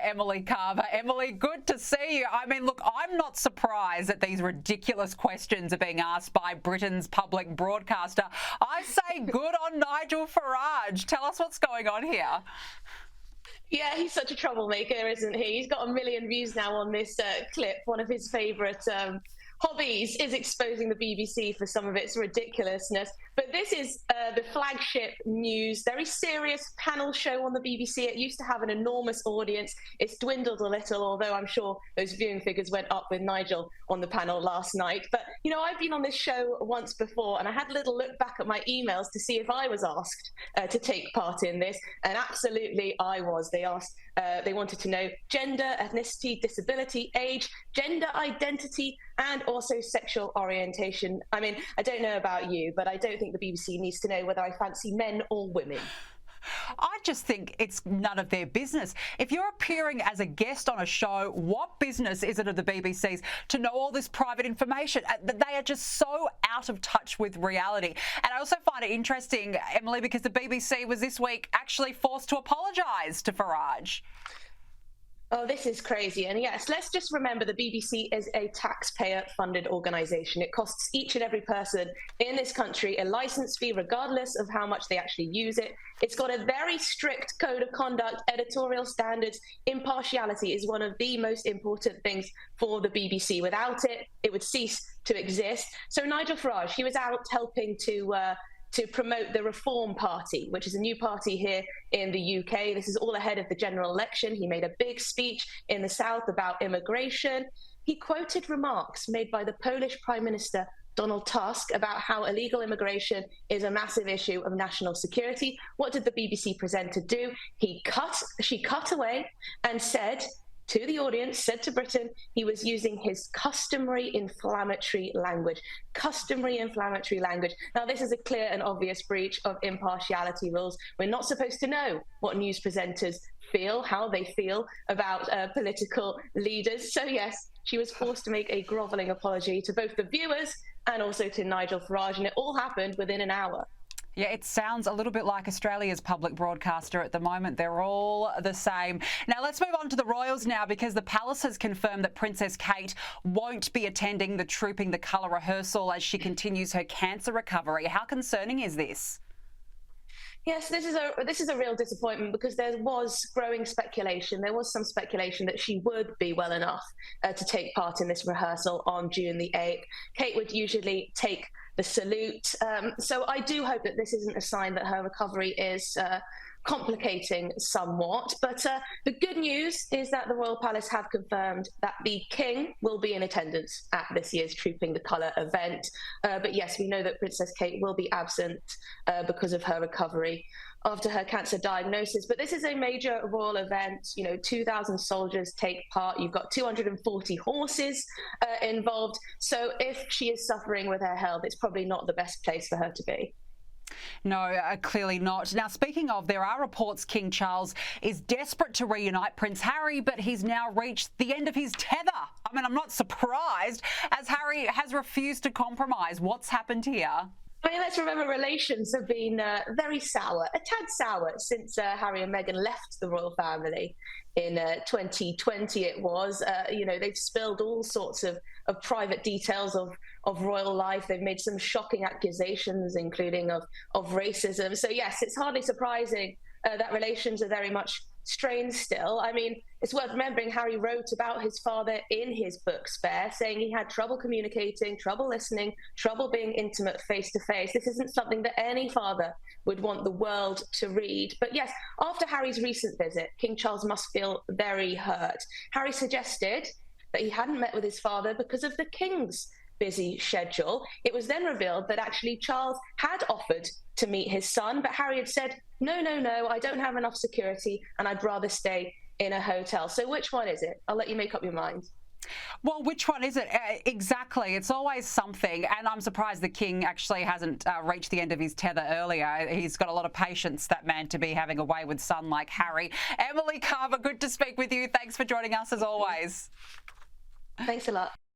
Emily Carver. Emily, good to see you. I mean, look, I'm not surprised that these ridiculous questions are being asked by Britain's public broadcaster. I say good on Nigel Farage. Tell us what's going on here. Yeah, he's such a troublemaker, isn't he? He's got 1 million views now on this clip. One of his favourite hobbies is exposing the BBC for some of its ridiculousness. But this is the flagship news, very serious panel show on the BBC. It used to have an enormous audience. It's dwindled a little, although I'm sure those viewing figures went up with Nigel on the panel last night. But, you know, I've been on this show once before, and I had a little look back at my emails to see if I was asked to take part in this. And absolutely I was. They wanted to know gender, ethnicity, disability, age, gender identity, and also sexual orientation. I mean, I don't know about you, but I don't think the BBC needs to know whether I fancy men or women. I just think it's none of their business. If you're appearing as a guest on a show, what business is it of the BBC's to know all this private information? They are just so out of touch with reality. And I also find it interesting, Emily, because the BBC was this week actually forced to apologise to Farage. Oh, this is crazy. And yes, let's just remember the BBC is a taxpayer-funded organisation. It costs each and every person in this country a licence fee, regardless of how much they actually use it. It's got a very strict code of conduct, editorial standards. Impartiality is one of the most important things for the BBC. Without it, it would cease to exist. So Nigel Farage, he was out helping to promote the Reform Party, which is a new party here in the UK. This is all ahead of the general election. He made a big speech in the South about immigration. He quoted remarks made by the Polish Prime Minister Donald Tusk about how illegal immigration is a massive issue of national security. What did the BBC presenter do? She cut away and said to the audience, said to Britain, he was using his customary inflammatory language. Customary inflammatory language. Now, this is a clear and obvious breach of impartiality rules. We're not supposed to know what news presenters feel, how they feel about political leaders. So, yes, she was forced to make a grovelling apology to both the viewers and also to Nigel Farage, and it all happened within an hour. Yeah, it sounds a little bit like Australia's public broadcaster at the moment. They're all the same. Now, let's move on to the royals now, because the palace has confirmed that Princess Kate won't be attending the Trooping the Colour rehearsal as she continues her cancer recovery. How concerning is this? Yes, this is a real disappointment, because there was growing speculation. There was some speculation that she would be well enough to take part in this rehearsal on June the 8th. Kate would usually take the salute. So I do hope that this isn't a sign that her recovery is complicating somewhat. But the good news is that the Royal Palace have confirmed that the King will be in attendance at this year's Trooping the Colour event. But yes, we know that Princess Kate will be absent because of her recovery after her cancer diagnosis. But this is a major royal event. You know, 2,000 soldiers take part. You've got 240 horses involved. So if she is suffering with her health, it's probably not the best place for her to be. No, clearly not. Now, speaking of, there are reports King Charles is desperate to reunite Prince Harry, but he's now reached the end of his tether. I mean, I'm not surprised, as Harry has refused to compromise. What's happened here? I mean, let's remember relations have been very sour, a tad sour, since Harry and Meghan left the royal family in 2020 it was. You know, they've spilled all sorts of private details of royal life. They've made some shocking accusations, including of racism. So yes, it's hardly surprising that relations are very much strained still. I mean, it's worth remembering Harry wrote about his father in his book Spare, saying he had trouble communicating, trouble listening, trouble being intimate face to face. This isn't something that any father would want the world to read. But yes, after Harry's recent visit, King Charles must feel very hurt. Harry suggested that he hadn't met with his father because of the King's busy schedule. It was then revealed that actually Charles had offered to meet his son, but Harry had said, no, I don't have enough security and I'd rather stay in a hotel. So which one is it? I'll let you make up your mind. Well, which one is it? Exactly. It's always something. And I'm surprised the King actually hasn't reached the end of his tether earlier. He's got a lot of patience, that man, to be having a wayward son like Harry. Emily Carver, good to speak with you. Thanks for joining us as always. Thanks a lot.